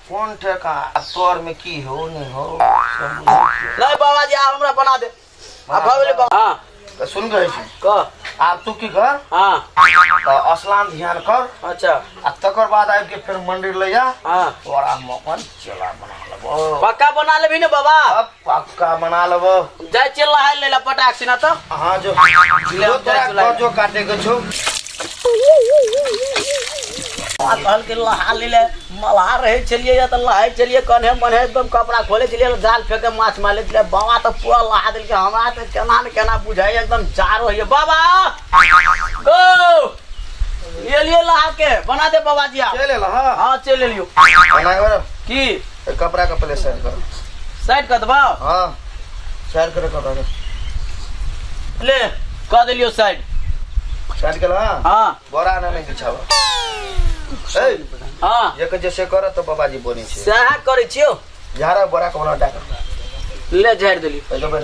कौन ठेका तोर में की हो नहीं हो नहीं बाबा जी आप हमरा बना दे आप भागले बाबा हां तो सुन रहे छी क आप तू की कर हां तो स्नान ध्यान कर अच्छा आ तकर बाद आबि के फिर मंदिर ले जा हां तोरा मकन चला बना लेबो पक्का बना लेबी ने बाबा अब पक्का बना लेबो जाय चल रहा है लेला पटाक सिना तो हां जो तोरा जो काटे के छौ कहल के लहा ले मल्हा रहे चलिए या तो लहाए चलिए कन्हे मने एकदम कपड़ा खोले चलिए जाल फेंके माछ मारे चलिए बाबा तो पूरा लहा दिल के हमरा तो केना न केना बुझाई एकदम जारो है बाबा गो लिए लहा के बना दे बाबा जी चले ला हां चले लियो बना कर की कपड़ा का पहले साइड कर साइड कर दबा हां साइड कर कपड़ा ले कर दिलियो साइड साइड कर हां बोरा नहीं बिछावा ए हां एक जैसे कर तो बाबा जी बोनी छे सहा करे छियो झारा बोरा के बना डाक ले झाड़ दिलियो पहले बैठ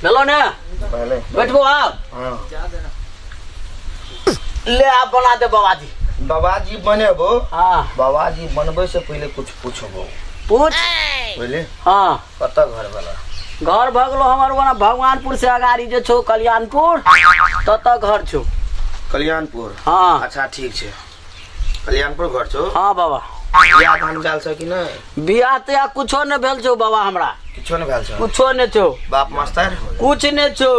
चलो ना पहले बैठो आप हां ले आप बना दे बाबा जी बाबा जी बनेबो हां बाबा जी बनबे से पहले कुछ पूछबो पूछ पहले हां कत घर वाला घर भगलो हमर बना भगवानपुर से अगाड़ी जे छो कल्याणपुर तत घर छो कल्याणपुर हां अच्छा ठीक छे कल्याणपुर घर छो हां बाबा बियाह धान गाल छ कि नै बियाह ते या कुछो न भेल छो बाबा हमरा किछो नै भेल छ कुछो न छो बाप मास्टर कुछ न छो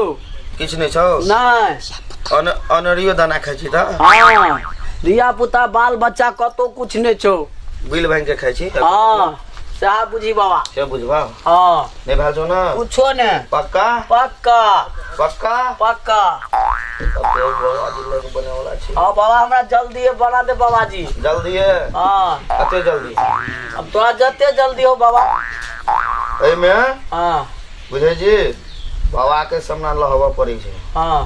किछ नै छौ नहीं अनरियो दाना खाइ छी त हां दिया पुता बाल बच्चा कतो कुछ न छो बिल बैंक के खाइ छी हां साहब बुझी बाबा से बुझबा हां नै भेल छौ न कुछो न पक्का पक्का पक्का पक्का बाबा जी लोग बने वाला छी हां बाबा हमरा जल्दी बना दे बाबा जी जल्दी है हां कते जल्दी अब तो जते जल्दी हो बाबा ए में हां बुझे जी बाबा के सामने लहवा पड़ी छे हां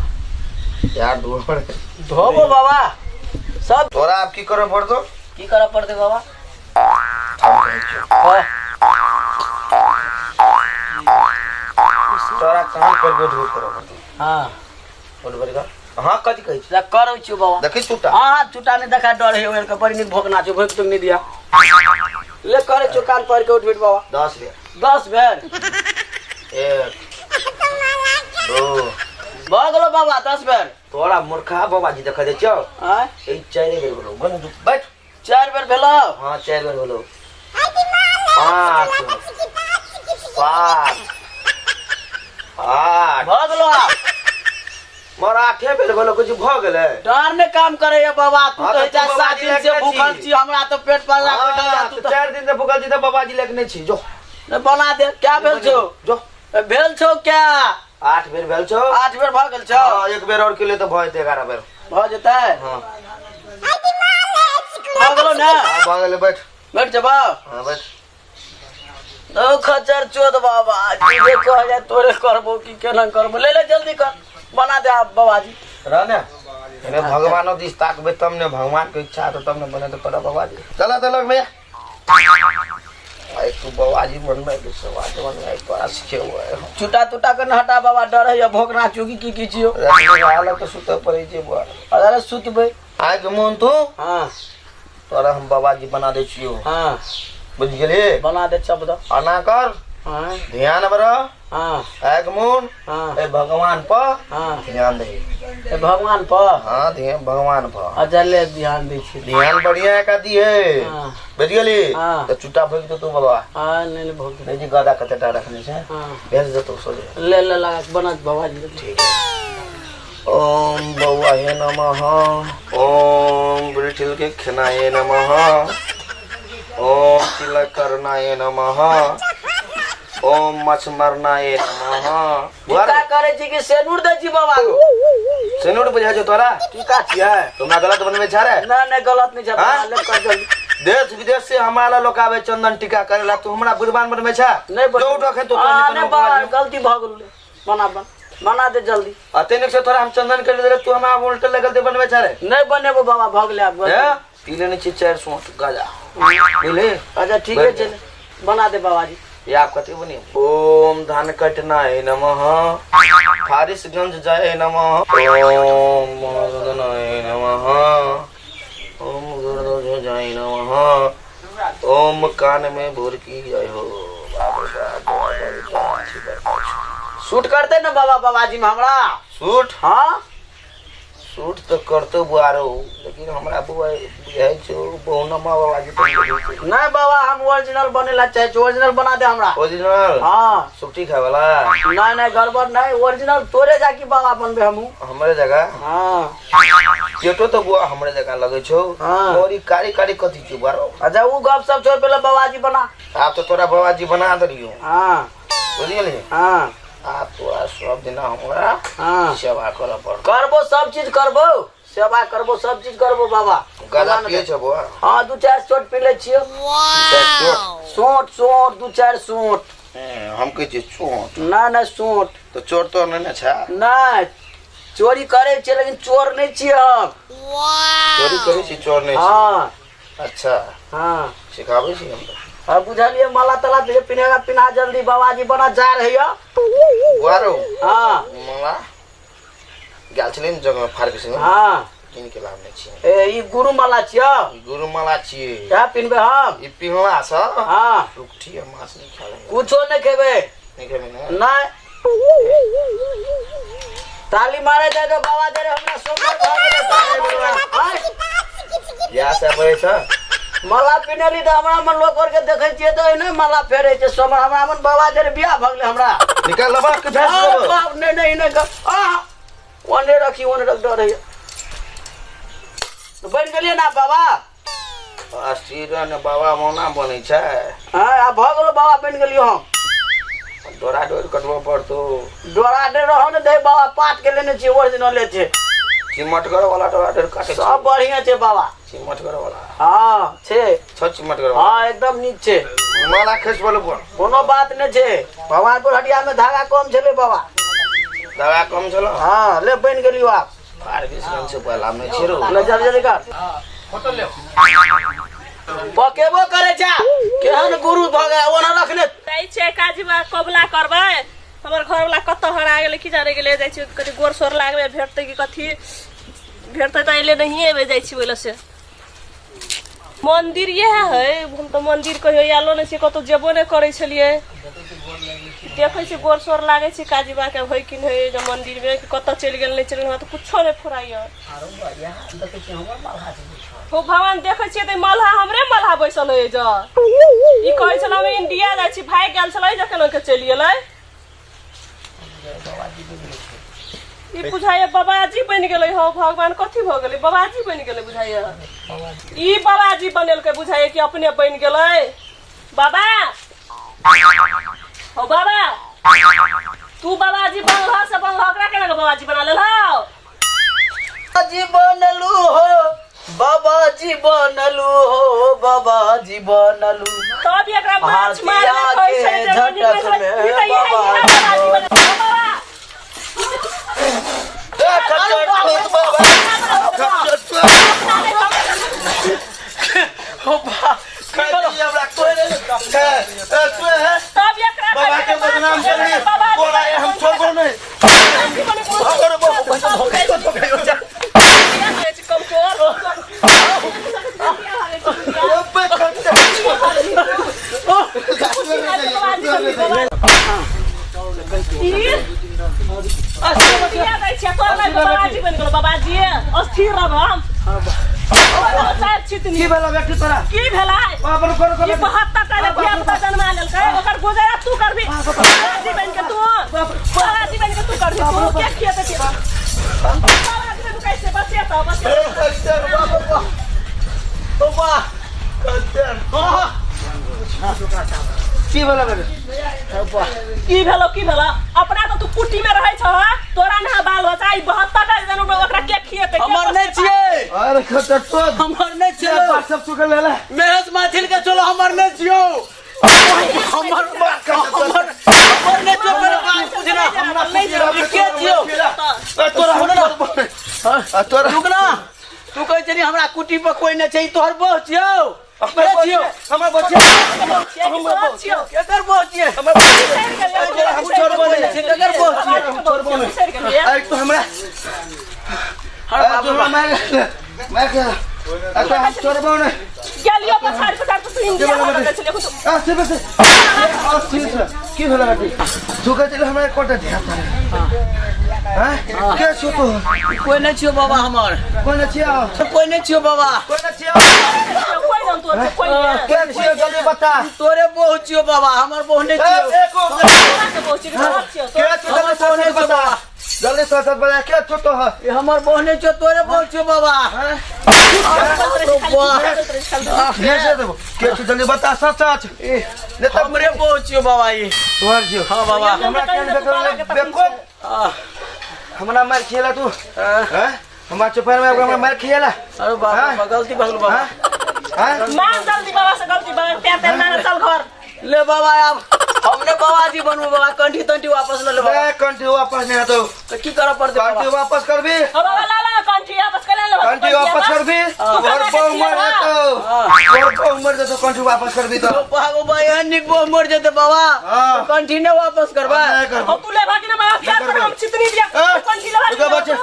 यार धोबो धोबो बाबा सब तोरा अब की करे पड़तो की करे पड़ते बाबा तोरा काम कर दो धो करे पड़तो हां बोल बरेगा हां कथि कहै छी करो छी बाबा देखि चुटा हां चुटा ने देखा डर है ओर के बड़ी निक भोकना छ भोक तो नहीं दिया ले करे छ कान पर के उठ बैठ बाबा 10 बेर 10 बेर 1 2 भगलो बाबा 10 बेर तोरा मूर्खा बाबा जी देख दे छौ हां ए 4 बेर बोलो गन बैठ 4 बेर भेलो हां 4 बेर बोलो 5 7 8 भगलो मोर 8 बेर बोलो कुछ भ गेलै डर ने काम करे है बाबा तू हाँ, तो तो जा तू 7 दिन से बाबाजी भूखल छी हमरा तो पेट पर बैठल जा तू 4 दिन से भूखल छी त बाबा जी लेके नै छी जो ने बना दे क्या भेल छो जो भेल छो क्या 8 बेर भेल छौ 8 बेर भ गेल छो हां एक बेर और के लिए तो भ जेते 11 बेर भ जेतै हां भगलो ना भ गेलै बैठ बैठ जबा हां बैठ ओ खचर चोद बाबा जी जे कह जाय तोरे करबो की केना करबो ले ले जल्दी कर बना दे आप बाबा जी रहने इने भगवानो दिस ताकबे तब ने भगवान के इच्छा तो तब ने बने तो पड़ा बाबा जी चला तो लोग भैया आई तू बाबा जी बनबे के सवाल बनबे तोरा सीखे हुआ है चुटा टूटा के न हटा बाबा डर है भोकना चुकी की कीचियो हाल तो सुते पड़े जे बुआ अरे सुतबे आज मोन तू हां तोरा हम बाबा जी बना दे छियो हां बुझ गेली बना दे शब्द अना कर हां ध्यान बरा हां एक मोन हां ए भगवान पर हां ध्यान दे ए भगवान पर हां ध्यान भगवान पर अजले ध्यान दे छी ध्यान बढ़िया का दी है हां बुझ गेली हां तो चुटा फेंक दे तू बाबा हां नहीं भोग नहीं जी गदा कतेटा रखने से हां भेज दे तो सो जा ले ले लगा बनत बाबा जी ठीक है ओम बौआहे नमः ओम ब्रिटिल के खनाये नमः ओम तिलकरनाये नमः ओम मछमरनाये नमः क्या करे छी कि सेनुर दे छी बाबा को सेनुर बुझा जो तोरा टीका छियै तुमरा गलत बनबे छारे ना ना गलत नहीं छै हाँ? ले कर जल्दी देश विदेश से हमारा लोग आवे चंदन टीका करेला तू हमरा बुढ़बान बनबे छा नहीं जो उठो खे तो नहीं बाबा गलती भ गेल बना बना दे जल्दी अतेनिक से थोड़ा हम चंदन कर दे तू हमरा उल्टे लगल दे बनबे छारे नहीं बनेबो बाबा भ गेल आप है पीले ने 4 सोट गाजा बोले अच्छा ठीक है चल बना दे बाबा जी ये आप कथी बनी ओम धन कटनाय नमः फारिसगंज जय नमः ओम मदनाय नमः ओम गुरुदेव जय नमः ओम कान में भोर की जय हो। शूट करते ना बाबा बाबाजी में हमरा सूट हाँ सूट तो करते बुआरो, लेकिन हमरा बुआ है जो बहुनमा बाबाजी तो नहीं बाबा हम ओरिजिनल बनेला चाहे ओरिजिनल बना दे हमरा ओरिजिनल। हाँ सुट्टी खाए वाला नहीं गड़बड़ नहीं ओरिजिनल तोरे जाके बाबा बनबे हमू हमारे जगह हाँ केटो तो बुआ हमारे जगह लगे छो। हाँ। और ई कारी कारी कथी छो बारो। अच्छा वो गप सब छोड़ पहले बाबाजी बना आप तो तोरा बाबाजी बना दरियो हाँ बुझलिए। हाँ आप तोरा सब दिन हमरा हाँ सेवा करऽ पड़। करबो सब चीज करबो सेवा करबो सब चीज करबो बाबा गला पिए छो बुआ। हाँ 2-4 सोट पी ले छियो सोट सोट 2-4 सोट हम कहे छी चोट नहीं सोट तो चोर तो नहीं छा। नहीं चोरी करे छियै लेकिन चोर नहीं छियै हम चोरी करे छी चोर नहीं छी। हाँ अच्छा हाँ सिखाबे छी हम। हाँ बुझलिए माला तला तुझे पिनेगा पिना जल्दी बाबाजी बना जा रही है बुआरो हाँ मला गेल छलै न जगह फार्मेसी में हाँ किनके लाने छी। ए ई गुरु माला छियै ई गुरु माला छियै। क्या पिनबे हम ई पिंगला स हाँ रुकठी माछ नहीं खाले कुछो नहीं खेबे नहीं खेबे ना। नहीं ताली मारे दे दो बाबा दे रे हमरा सोमवार भाग गेलै या से बे छ माला पिनेली तो हमरा मन लोग कर के देखे छियै तो नहीं माला फेरे छै सोमवार हमरा मन बाबा दे रे बियाह भगले हमरा निकाल लबा के भेज दो। बाप नहीं आ ओने रखी ओने रख दो रही बन गेलिए ना बाबा अस्थिर ने बाबा मोना बनै छै। हाँ आ भ गेलो बाबा बन गेलियो हम डोरा डोर कटबो पड़तो। डोरा डे रहो ने दे बाबा पाट के लेने छी ओरिजिनल ले छै चिमटगर वाला डोरा डोर काटे छै। सब बढ़िया छै बाबा चिमटगर वाला हाँ छै छ चिमटगर वाला। हाँ एकदम नीक छै माला खस बोलो बुआ कोनो बात नहीं छै भगवानपुर हटिया में धागा कम छले बाबा दवा कम चलो। हाँ ले बन गेलियो आप फार्मेसी से पहला में छिरो ले जल्दी कर फोटो ले पकेबो करे छा केहन गुरु भगे ओना रखले जाइ छै काजीबा कबला करबै हमर घर वाला कत हरा गेलै की जाने गेलै जाइ छै कथि गोर सोर लागबे भेटतै कि कथि भेटतै त एले नहीं एबे जाइ छी बोले से मंदिर ये है हम तो मंदिर कहियो आलो नै छी कतो जेबो नै करै छलिए देखै छी गोर सोर लागै छै काजीबा के होय कि नै जे मंदिर में कत चलि गेल नै चलि गेल त कुछो नै फुराइय हो भगवान देखै छियै त मल्हा हमरे मल्हा बैसल है ज ई कहै छल हम इंडिया जाइ छी भाग गेल छलै जे केना के चलि गेलै ई बुझाइए बाबाजी बन गेलै हो भगवान कथी भ गेलै बाबाजी बन गेलै बुझाइए ई बाबाजी बनेलकै बुझाइए कि अपने बन गेलै बाबा हो बाबा तू बाबाजी बनलह से बनलह ओकरा केना के बाबाजी बना लेलह बाबाजी बनलू हो बाबाजी बनलू हो बाबाजी बनलू तब एकरा माछ मार हाथिया के कहै के छै जे झटक निकल में ई त इहे बाबाजी बने बाबा तब एकरा बाबा के बदनाम करनी बोला हम छोड़बो नहीं। बाबाजी अस्थिर रहब की भेला बेटी तोरा की भेलै बाबर कर ई 72 टा धिया पुता जन्मा लेलकै ओकर गुजारा तू करबी बाबाजी बन के तू करबी तू के खिएते के बाबाजी बन के कैसे बचेता ओ बा की भेला बेटी की भेलो अपना तो तू कुटी में रहै छ तोरा ना बाल बच्चा ई 72 टा जन ओकरा के खिएते हमर नहीं छिए अरे खटटो हमर नहीं छिए बात सब चुके लेला मेहस माथिल के चलो हमर नहीं छियो हमर नहीं छियो मेरे बात पूछना हमर नहीं छियो के छियो तोरा सुन तोरा रुक ना तू कहै छनी हमरा कुटी पर कोई नहीं छै तोहर बह छियो हमर बचियो केकर बह छियो हम छोड़बो नहीं केकर बह छियो अरे तो हमरा हर तो बाबा मैं हम छोड़बो नहीं गेलियो पछाड़ तू इंडिया भागे चलिए कुछ से बस की होला बाटी जोगा चले हमरा कोटा ध्यान हां के छु तो कोई नहीं छियो बाबा हमार कोन छिया कोई नहीं छियो बाबा कोई नाम तो कोई के छिया जल्दी बता तोरे बहु छियो बाबा हमार बहु नहीं छियो एको के पहुंची के जल्दी बता जल्दी सोच बता के छु तो ये हमार बहु नहीं छियो तोरे बहु छियो बाबा ये से देबो के छु जल्दी बता सच सच ने तब हमरे बहु छियो बाबा ये तोर छियो हां बाबा हमरा के बेको हमरा मार खेला तू हैं हमरा चुपर में हमरा मार खेला अरे बाबा गलती भगल बाबा हैं मान जल्दी बाबा से गलती प्यार प्यार मार चल घर ले बाबा अब हमने बाबा जी बनबो बाबा कंठी तंठी वापस ले बाबा ए कंठी वापस नहीं तो की कर पड़ते कंठी वापस कर भी बाबा ला कंठी वापस कर ले कंठी वापस कर भी और बहु मर तो और बहु मर तो कंठी वापस कर भी तो भागो भाई निक बहु मर जते बाबा कंठी ने वापस करबा हो तू ले भागी ना बाबा प्यार कर हम चितनी दिया कंठी ले रुका बच्चे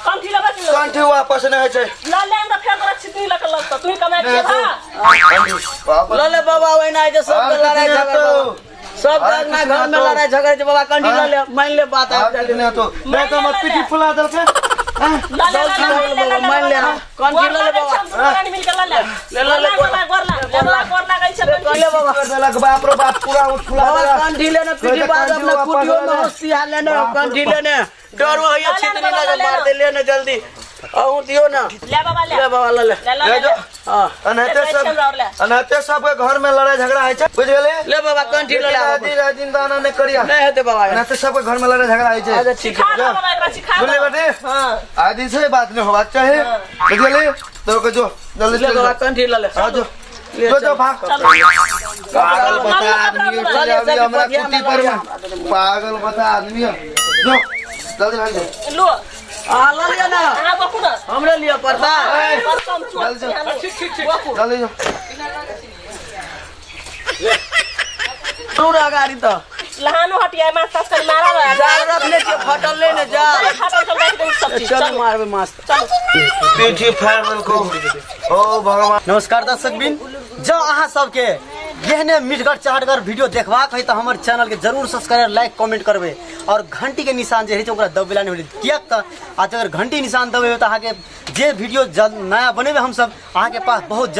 कंठी ले भागी कंठी वापस नहीं है ला ले हमरा फेर कर चितनी लग लगता तू कमाई के भा कंठी वापस ले बाबा वही ना जे सब लड़ाई झगड़ा सब ना घर में लड़ाई झगड़ा जे बाबा कंठी ले मान ले बात आ नहीं तो मैं तो मत पीठी फुला दल के ला ले मान ले कंठी ले बाबा रानी मिल के ला ले गोर गई से ले बाबा कर देला बाप रे बाप पूरा फुला बाबा कंठी लेने पीठी बाद अपना कुटियो में हस्ती हाल लेने कंठी लेने डर वो है छितनी लगे मार दे लेने जल्दी आऊ दियो ना ले बाबा ले बाबा ले ले जो हां अनहते सब के घर में लड़ाई झगड़ा है बुझ गेले ले बाबा कंठी ले दिन दाना नहीं करिया नहीं हेते बाबा अनहते सब के घर में लड़ाई झगड़ा है अच्छा ठीक है खा बाबा एकरा सिखा बोले बेटे हां आदि से बात नहीं होवा चाहे बुझ गेले तो के जो जल्दी ले बाबा कंठी ले हां जो भाग पागल बता आदमी अभी हमरा कुटी पर पागल बता आदमी जो जल्दी भाग जा लो हां ले लिया ना हां बकु ना हमरे लिए पड़ता जल्दी जो पूरा गाड़ी तो लहानो हटिया मास तास कर मारा रहा जाल रखले के फटल ले ने जा खाता चल बैठ गई सब चीज चल मारबे मास पीठी फाड़ को ओ भगवान नमस्कार दर्शक बिन जो अहाँ सबके एहने मिटगर चाहटगर वीडियो देखबाक है तो हमारे चैनल के जरूर सब्सक्राइब लाइक कमेंट करबे और घंटी के निशान जे है ओकरा दबेला नहीं किया तो आज अगर घंटी निशान दबे तो अहाँ के जे वीडियो नया बनेबे हम सब अहाँ के पास बहुत